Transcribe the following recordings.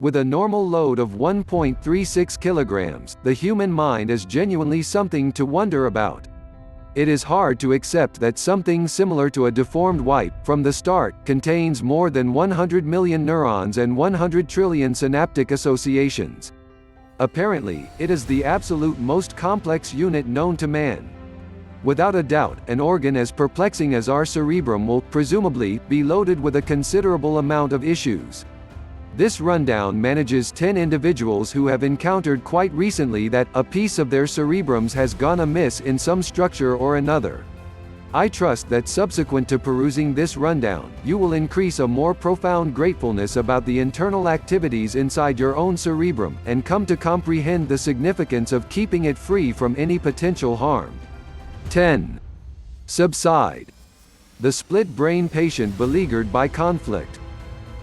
With a normal load of 1.36 kilograms, the human mind is genuinely something to wonder about. It is hard to accept that something similar to a deformed wipe, from the start, contains more than 100 million neurons and 100 trillion synaptic associations. Apparently, it is the absolute most complex unit known to man. Without a doubt, an organ as perplexing as our cerebrum will, presumably, be loaded with a considerable amount of issues. This rundown manages 10 individuals who have encountered quite recently that a piece of their cerebrums has gone amiss in some structure or another. I trust that subsequent to perusing this rundown, you will increase a more profound gratefulness about the internal activities inside your own cerebrum, and come to comprehend the significance of keeping it free from any potential harm. 10. Subside. The split brain patient beleaguered by conflict.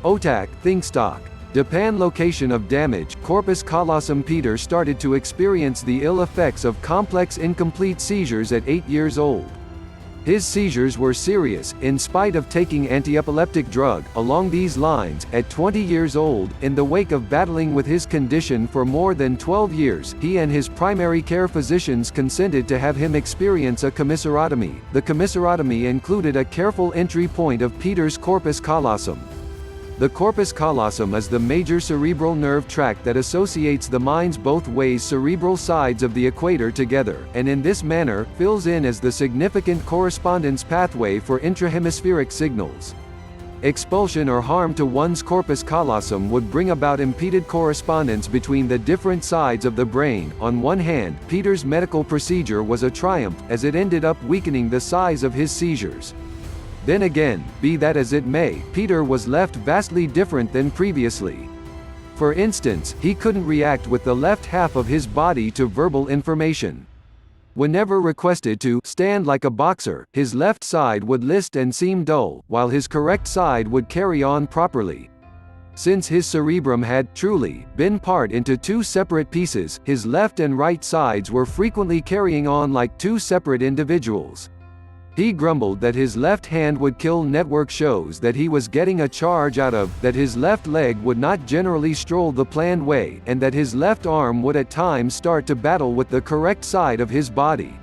OTAC, thinkstock. Japan location of damage, corpus callosum. Peter started to experience the ill effects of complex incomplete seizures at 8 years old. His seizures were serious, in spite of taking anti-epileptic drug. Along these lines, at 20 years old, in the wake of battling with his condition for more than 12 years, he and his primary care physicians consented to have him experience a commissurotomy. The commissurotomy included a careful entry point of Peter's corpus callosum. The corpus callosum is the major cerebral nerve tract that associates the mind's both ways cerebral sides of the equator together, and in this manner, fills in as the significant correspondence pathway for intrahemispheric signals. Expulsion or harm to one's corpus callosum would bring about impeded correspondence between the different sides of the brain. On one hand, Peter's medical procedure was a triumph, as it ended up weakening the size of his seizures. Then again, be that as it may, Peter was left vastly different than previously. For instance, he couldn't react with the left half of his body to verbal information. Whenever requested to stand like a boxer, his left side would list and seem dull, while his correct side would carry on properly. Since his cerebrum had, truly, been part into two separate pieces, his left and right sides were frequently carrying on like two separate individuals. He grumbled that his left hand would kill network shows that he was getting a charge out of, that his left leg would not generally stroll the planned way, and that his left arm would at times start to battle with the correct side of his body.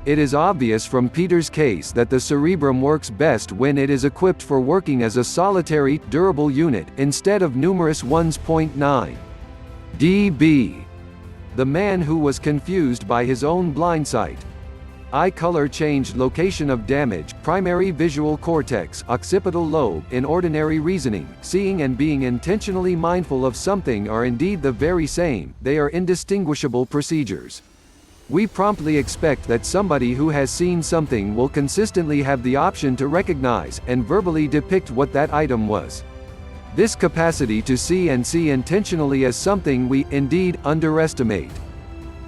It is obvious from Peter's case that the cerebrum works best when it is equipped for working as a solitary, durable unit, instead of numerous ones. 9. dB. The man who was confused by his own blind sight. Eye color changed, location of damage, primary visual cortex, occipital lobe. In ordinary reasoning, seeing and being intentionally mindful of something are indeed the very same, they are indistinguishable procedures. We promptly expect that somebody who has seen something will consistently have the option to recognize, and verbally depict what that item was. This capacity to see and see intentionally is something we, indeed, underestimate.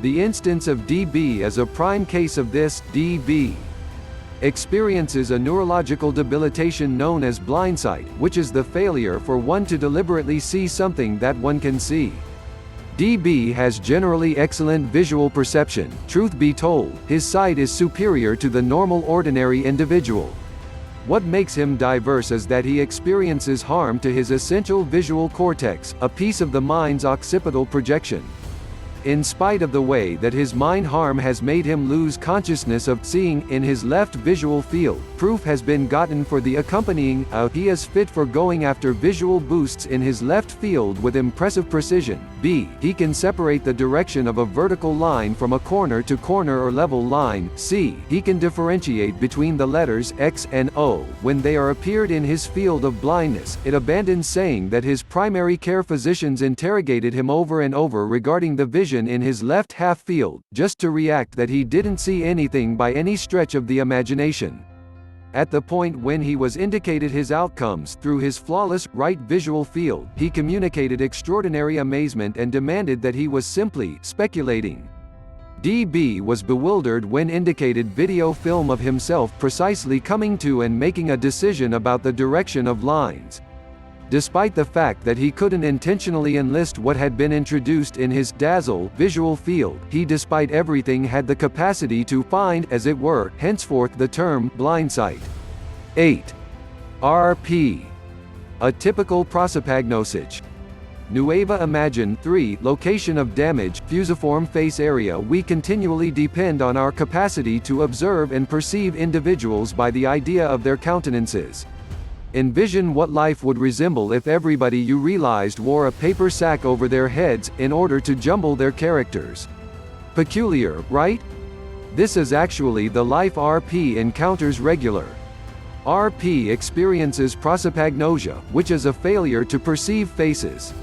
The instance of DB is a prime case of this. DB experiences a neurological debilitation known as blindsight, which is the failure for one to deliberately see something that one can see. DB has generally excellent visual perception. Truth be told, his sight is superior to the normal ordinary individual. What makes him diverse is that he experiences harm to his essential visual cortex, a piece of the mind's occipital projection. In spite of the way that his mind harm has made him lose consciousness of seeing in his left visual field, proof has been gotten for the accompanying he is fit for going after visual boosts in his left field with impressive precision. B. He can separate the direction of a vertical line from a corner to corner or level line. C. He can differentiate between the letters X and O when they are appeared in his field of blindness. It abandons saying that his primary care physicians interrogated him over and over regarding the vision in his left half field, just to react that he didn't see anything by any stretch of the imagination. At the point when he was indicated his outcomes through his flawless right visual field, he communicated extraordinary amazement and demanded that he was simply speculating. DB was bewildered when indicated video film of himself precisely coming to and making a decision about the direction of lines. Despite the fact that he couldn't intentionally enlist what had been introduced in his dazzle visual field, he despite everything had the capacity to find, as it were, henceforth the term blindsight. 8. RP. A typical prosopagnosia. Nueva Imagine 3. Location of damage, fusiform face area. We continually depend on our capacity to observe and perceive individuals by the idea of their countenances. Envision what life would resemble if everybody you realized wore a paper sack over their heads, in order to jumble their characters. Peculiar, right? This is actually the life RP encounters regular. RP experiences prosopagnosia, which is a failure to perceive faces.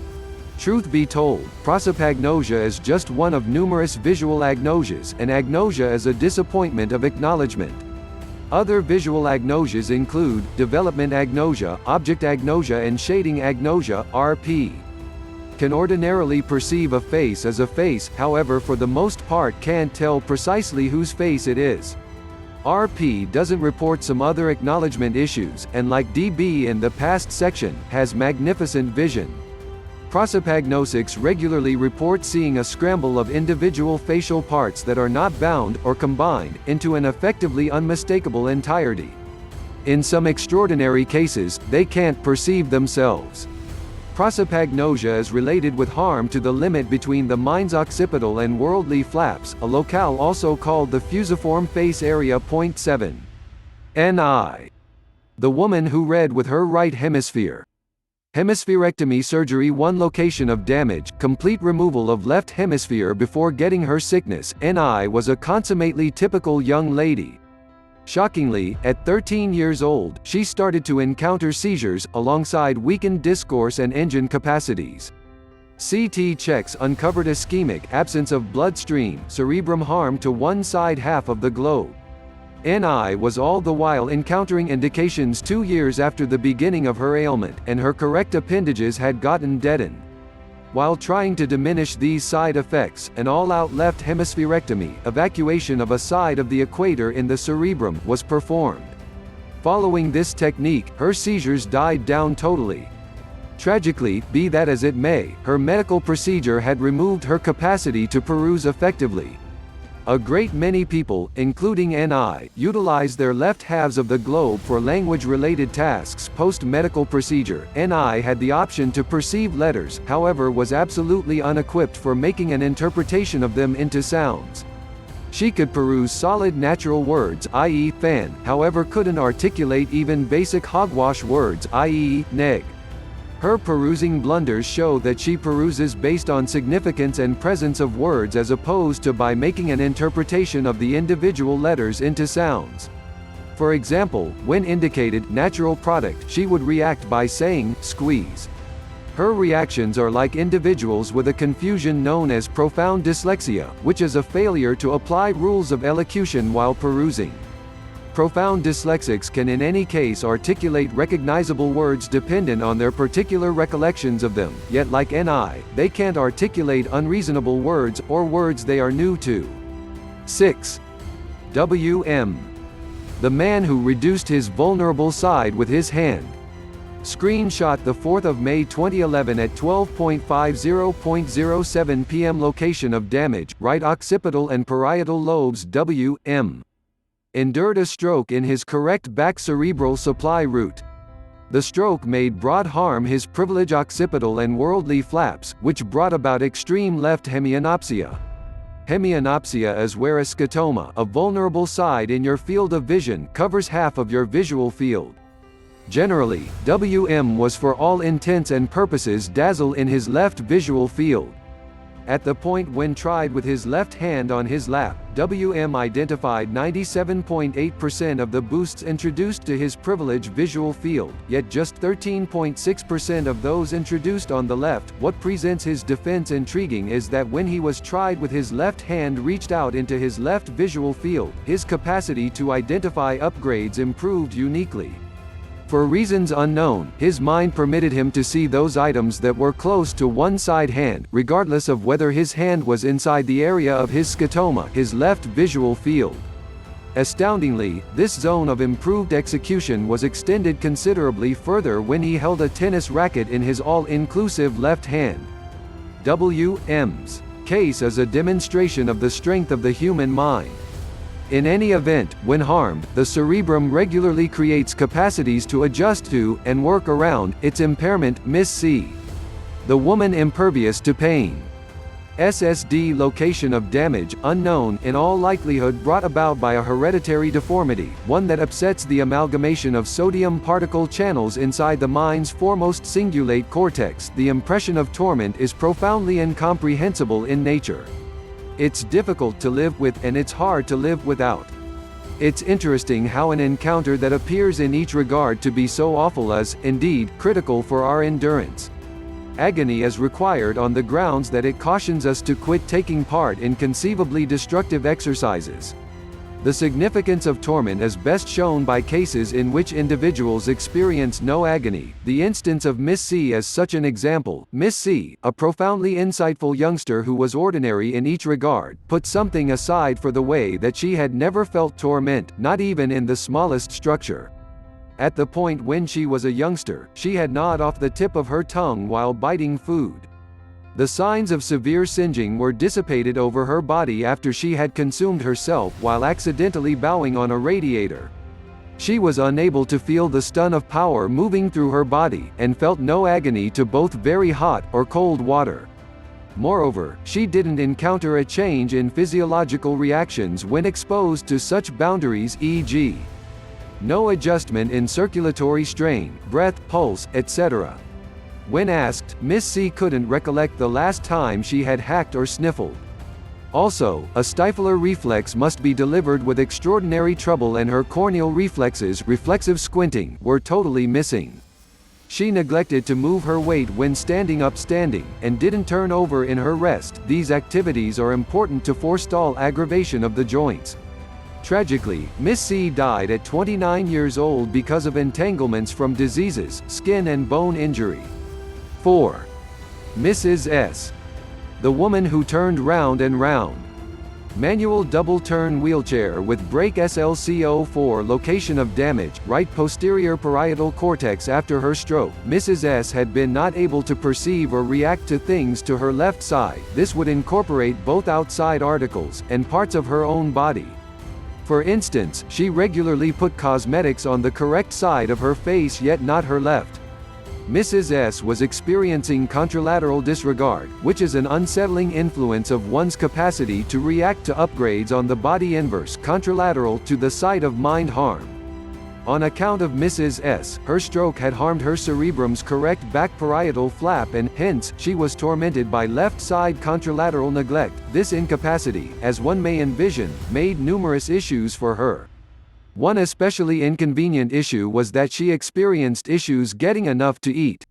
Truth be told, prosopagnosia is just one of numerous visual agnosias, and agnosia is a disappointment of acknowledgement. Other visual agnosias include development agnosia, object agnosia, and shading agnosia. RP can ordinarily perceive a face as a face, however for the most part can't tell precisely whose face it is. RP doesn't report some other acknowledgement issues, and like DB in the past section, has magnificent vision. Prosopagnosics regularly report seeing a scramble of individual facial parts that are not bound, or combined, into an effectively unmistakable entirety. In some extraordinary cases, they can't perceive themselves. Prosopagnosia is related with harm to the limit between the mind's occipital and worldly flaps, a locale also called the fusiform face area. Point 7. NI. The woman who read with her right hemisphere. Hemispherectomy surgery. One location of damage, complete removal of left hemisphere before getting her sickness. NI was a consummately typical young lady. Shockingly, at 13 years old, she started to encounter seizures, alongside weakened discourse and engine capacities. CT checks uncovered ischemic, absence of bloodstream, cerebrum harm to one side half of the globe. NI was all the while encountering indications 2 years after the beginning of her ailment, and her correct appendages had gotten deadened. While trying to diminish these side effects, an all-out left hemispherectomy, evacuation of a side of the equator in the cerebrum, was performed. Following this technique, her seizures died down totally. Tragically, be that as it may, her medical procedure had removed her capacity to peruse effectively. A great many people, including NI, utilize their left halves of the globe for language-related tasks post-medical procedure. NI had the option to perceive letters, however was absolutely unequipped for making an interpretation of them into sounds. She could peruse solid natural words, i.e. fan, however couldn't articulate even basic hogwash words, i.e. neg. Her perusing blunders show that she peruses based on significance and presence of words as opposed to by making an interpretation of the individual letters into sounds. For example, when indicated natural product, she would react by saying squeeze. Her reactions are like individuals with a confusion known as profound dyslexia, which is a failure to apply rules of elocution while perusing. Profound dyslexics can in any case articulate recognizable words dependent on their particular recollections of them, yet like NI, they can't articulate unreasonable words, or words they are new to. 6. WM. The man who reduced his vulnerable side with his hand. Screenshot the 4th of May 2011 at 12:50.07 p.m. Location of damage, right occipital and parietal lobes. WM endured a stroke in his correct back cerebral supply route. The stroke made broad harm his privileged occipital and worldly flaps, which brought about extreme left hemianopsia. Hemianopsia is where a scotoma, a vulnerable side in your field of vision, covers half of your visual field. Generally, WM was for all intents and purposes dazzled in his left visual field. At the point when tried with his left hand on his lap, WM identified 97.8% of the boosts introduced to his privileged visual field, yet just 13.6% of those introduced on the left. What presents his defense intriguing is that when he was tried with his left hand reached out into his left visual field, his capacity to identify upgrades improved uniquely. For reasons unknown, his mind permitted him to see those items that were close to one side hand, regardless of whether his hand was inside the area of his scotoma, his left visual field. Astoundingly, this zone of improved execution was extended considerably further when he held a tennis racket in his all-inclusive left hand. WM's case is a demonstration of the strength of the human mind. In any event, when harmed, the cerebrum regularly creates capacities to adjust to, and work around, its impairment. Miss C. The woman impervious to pain. SSD location of damage, unknown, in all likelihood brought about by a hereditary deformity, one that upsets the amalgamation of sodium particle channels inside the mind's foremost cingulate cortex. The impression of torment is profoundly incomprehensible in nature. It's difficult to live with, and it's hard to live without. It's interesting how an encounter that appears in each regard to be so awful is, indeed, critical for our endurance. Agony is required on the grounds that it cautions us to quit taking part in conceivably destructive exercises. The significance of torment is best shown by cases in which individuals experience no agony. The instance of Miss C is such an example. Miss C, a profoundly insightful youngster who was ordinary in each regard, put something aside for the way that she had never felt torment, not even in the smallest structure. At the point when she was a youngster, she had gnawed off the tip of her tongue while biting food. The signs of severe singeing were dissipated over her body after she had consumed herself while accidentally bowing on a radiator. She was unable to feel the stun of power moving through her body, and felt no agony to both very hot or cold water. Moreover, she didn't encounter a change in physiological reactions when exposed to such boundaries, e.g., no adjustment in circulatory strain, breath, pulse, etc. When asked, Miss C couldn't recollect the last time she had hacked or sniffled. Also, a stifler reflex must be delivered with extraordinary trouble, and her corneal reflexes, reflexive squinting, were totally missing. She neglected to move her weight when standing up, and didn't turn over in her rest. These activities are important to forestall aggravation of the joints. Tragically, Miss C died at 29 years old because of entanglements from diseases, skin and bone injury. 4. Mrs. S. The woman who turned round and round. Manual double-turn wheelchair with brake SLCO4 location of damage, right posterior parietal cortex. After her stroke, Mrs. S had been not able to perceive or react to things to her left side. This would incorporate both outside articles, and parts of her own body. For instance, she regularly put cosmetics on the correct side of her face yet not her left. Mrs. S was experiencing contralateral disregard, which is an unsettling influence of one's capacity to react to upgrades on the body inverse contralateral to the site of mind harm. On account of Mrs. S, her stroke had harmed her cerebrum's correct back parietal flap, and, hence, she was tormented by left-side contralateral neglect. This incapacity, as one may envision, made numerous issues for her. One especially inconvenient issue was that she experienced issues getting enough to eat.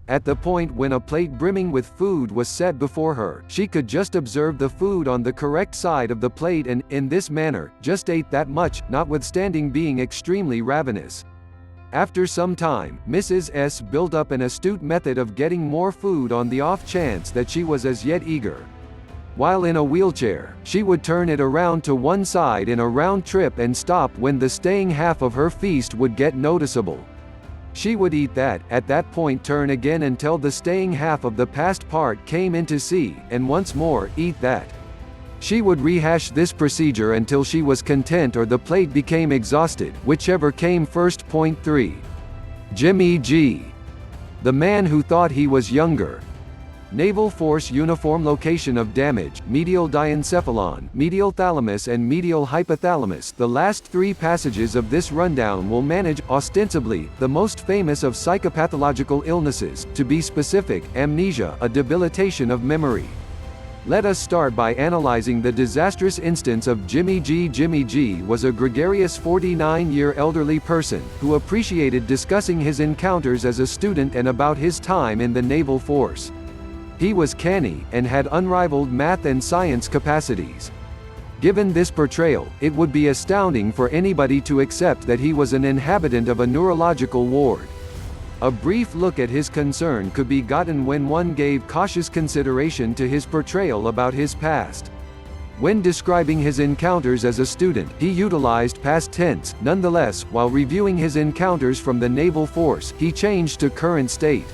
At the point when a plate brimming with food was set before her, she could just observe the food on the correct side of the plate and, in this manner, just ate that much, notwithstanding being extremely ravenous. After some time, Mrs. S built up an astute method of getting more food on the off chance that she was as yet eager. While in a wheelchair, she would turn it around to one side in a round trip and stop when the staying half of her feast would get noticeable. She would eat that, at that point turn again until the staying half of the past part came into C, and once more, eat that. She would rehash this procedure until she was content or the plate became exhausted, whichever came first. 3. Jimmy G. The man who thought he was younger. Naval Force uniform location of damage, medial diencephalon, medial thalamus and medial hypothalamus. The last three passages of this rundown will manage, ostensibly, the most famous of psychopathological illnesses, to be specific, amnesia, a debilitation of memory. Let us start by analyzing the disastrous instance of Jimmy G. Jimmy G was a gregarious 49-year elderly person, who appreciated discussing his encounters as a student and about his time in the Naval Force. He was canny, and had unrivaled math and science capacities. Given this portrayal, it would be astounding for anybody to accept that he was an inhabitant of a neurological ward. A brief look at his concern could be gotten when one gave cautious consideration to his portrayal about his past. When describing his encounters as a student, he utilized past tense. Nonetheless, while reviewing his encounters from the Naval Force, he changed to current state.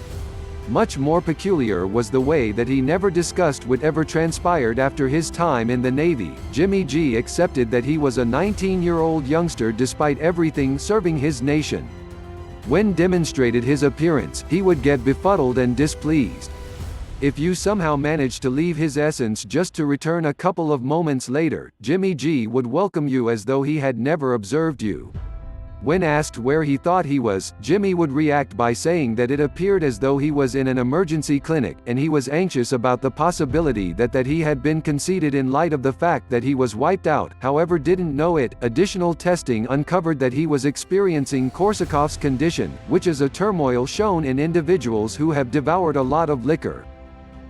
Much more peculiar was the way that he never discussed whatever transpired after his time in the Navy. Jimmy G accepted that he was a 19-year-old youngster despite everything serving his nation. When demonstrated his appearance, he would get befuddled and displeased. If you somehow managed to leave his essence just to return a couple of moments later, Jimmy G would welcome you as though he had never observed you. When asked where he thought he was, Jimmy would react by saying that it appeared as though he was in an emergency clinic, and he was anxious about the possibility that he had been conceited in light of the fact that he was wiped out, however didn't know it. Additional testing uncovered that he was experiencing Korsakoff's condition, which is a turmoil shown in individuals who have devoured a lot of liquor.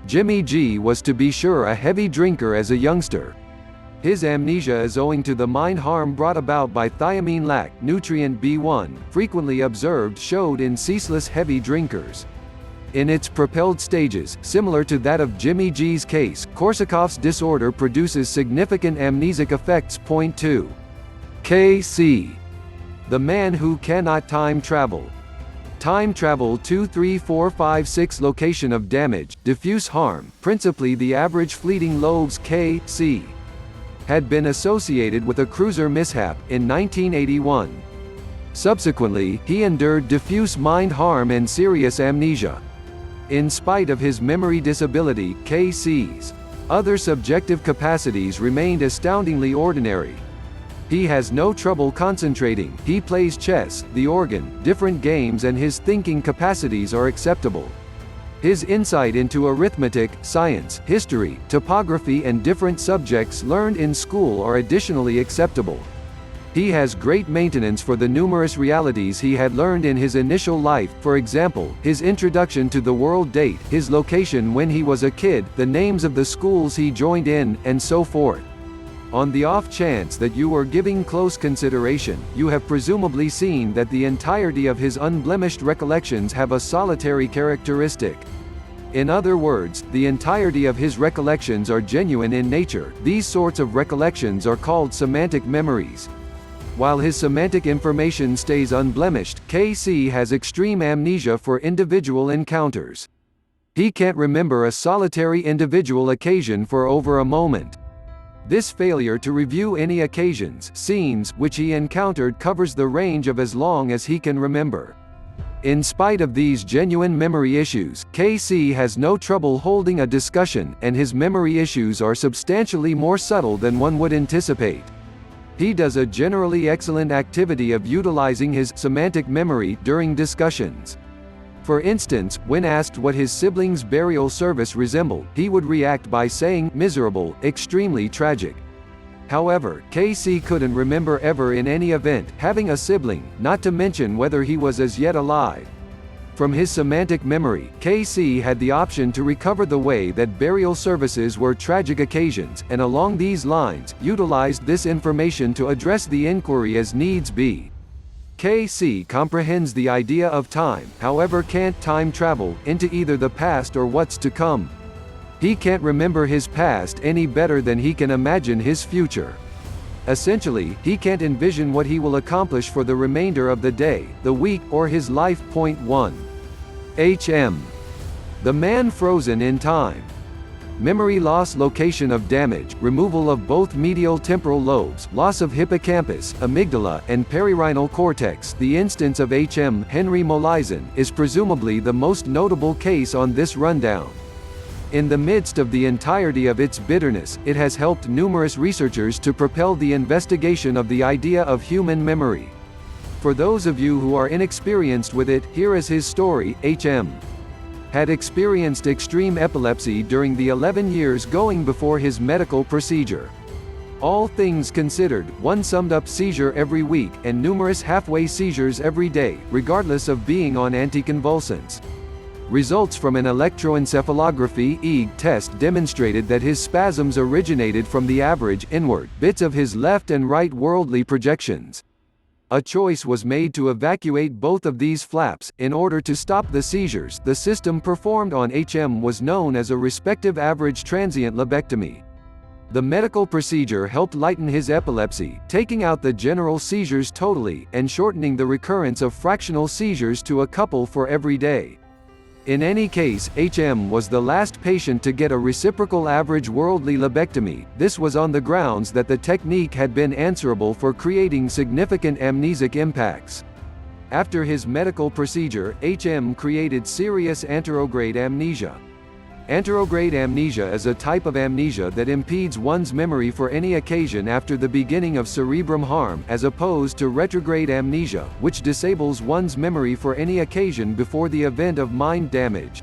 Jimmy G was to be sure a heavy drinker as a youngster. His amnesia is owing to the mind harm brought about by thiamine lack, nutrient B1, frequently observed showed in ceaseless heavy drinkers. In its propelled stages, similar to that of Jimmy G's case, Korsakoff's disorder produces significant amnesic effects. Point 2. KC. The man who cannot time travel. Time travel 2 3 4 5 6 location of damage, diffuse harm, principally the average fleeting lobes KC. Had been associated with a cruiser mishap in 1981. Subsequently, he endured diffuse mind harm and serious amnesia. In spite of his memory disability, KC's other subjective capacities remained astoundingly ordinary. He has no trouble concentrating, he plays chess, the organ, different games, and his thinking capacities are acceptable. His insight into arithmetic, science, history, topography, and different subjects learned in school are additionally acceptable. He has great maintenance for the numerous realities he had learned in his initial life, for example, his introduction to the world date, his location when he was a kid, the names of the schools he joined in, and so forth. On the off chance that you were giving close consideration, you have presumably seen that the entirety of his unblemished recollections have a solitary characteristic. In other words, the entirety of his recollections are genuine in nature. These sorts of recollections are called semantic memories. While his semantic information stays unblemished, KC has extreme amnesia for individual encounters. He can't remember a solitary individual occasion for over a moment. This failure to review any occasions, scenes, which he encountered covers the range of as long as he can remember. In spite of these genuine memory issues, KC has no trouble holding a discussion, and his memory issues are substantially more subtle than one would anticipate. He does a generally excellent activity of utilizing his semantic memory during discussions. For instance, when asked what his siblings' burial service resembled, he would react by saying, miserable, extremely tragic. However, KC couldn't remember ever in any event having a sibling, not to mention whether he was as yet alive. From his semantic memory, KC had the option to recover the way that burial services were tragic occasions, and along these lines, utilized this information to address the inquiry as needs be. KC comprehends the idea of time, however can't time travel into either the past or what's to come. He can't remember his past any better than he can imagine his future. Essentially, he can't envision what he will accomplish for the remainder of the day, the week, or his life. Point 1. HM. The man frozen in time. Memory loss, location of damage, removal of both medial temporal lobes, loss of hippocampus, amygdala, and perirhinal cortex. The instance of HM, Henry Molaison, is presumably the most notable case on this rundown. In the midst of the entirety of its bitterness, it has helped numerous researchers to propel the investigation of the idea of human memory. For those of you who are inexperienced with it, here is his story. HM had experienced extreme epilepsy during the 11 years going before his medical procedure. All things considered, one summed-up seizure every week, and numerous halfway seizures every day, regardless of being on anticonvulsants. Results from an electroencephalography (EEG) test demonstrated that his spasms originated from the average inward bits of his left and right worldly projections. A choice was made to evacuate both of these flaps, in order to stop the seizures. The system performed on HM was known as a respective average transient lobectomy. The medical procedure helped lighten his epilepsy, taking out the general seizures totally, and shortening the recurrence of fractional seizures to a couple for every day. In any case, HM was the last patient to get a reciprocal average worldly lobectomy. This was on the grounds that the technique had been answerable for creating significant amnesic impacts. After his medical procedure, HM created serious anterograde amnesia. Anterograde amnesia is a type of amnesia that impedes one's memory for any occasion after the beginning of cerebrum harm, as opposed to retrograde amnesia, which disables one's memory for any occasion before the event of mind damage.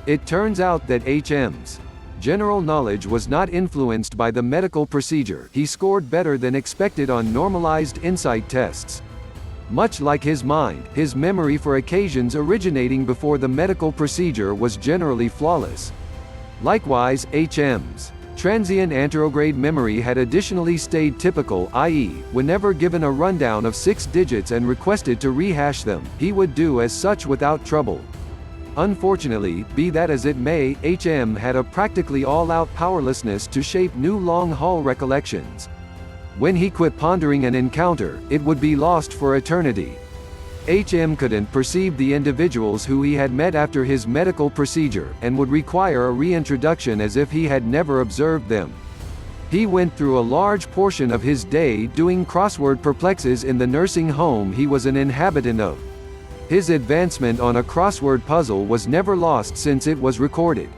It turns out that HM's general knowledge was not influenced by the medical procedure. He scored better than expected on normalized insight tests. Much like his mind, his memory for occasions originating before the medical procedure was generally flawless. Likewise, HM's transient anterograde memory had additionally stayed typical, i.e., whenever given a rundown of 6 digits and requested to rehash them, he would do as such without trouble. Unfortunately, be that as it may, HM had a practically all-out powerlessness to shape new long-haul recollections. When he quit pondering an encounter, it would be lost for eternity. HM couldn't perceive the individuals who he had met after his medical procedure, and would require a reintroduction as if he had never observed them. He went through a large portion of his day doing crossword perplexes in the nursing home he was an inhabitant of. His advancement on a crossword puzzle was never lost since it was recorded.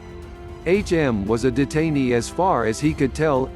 HM was a detainee as far as he could tell.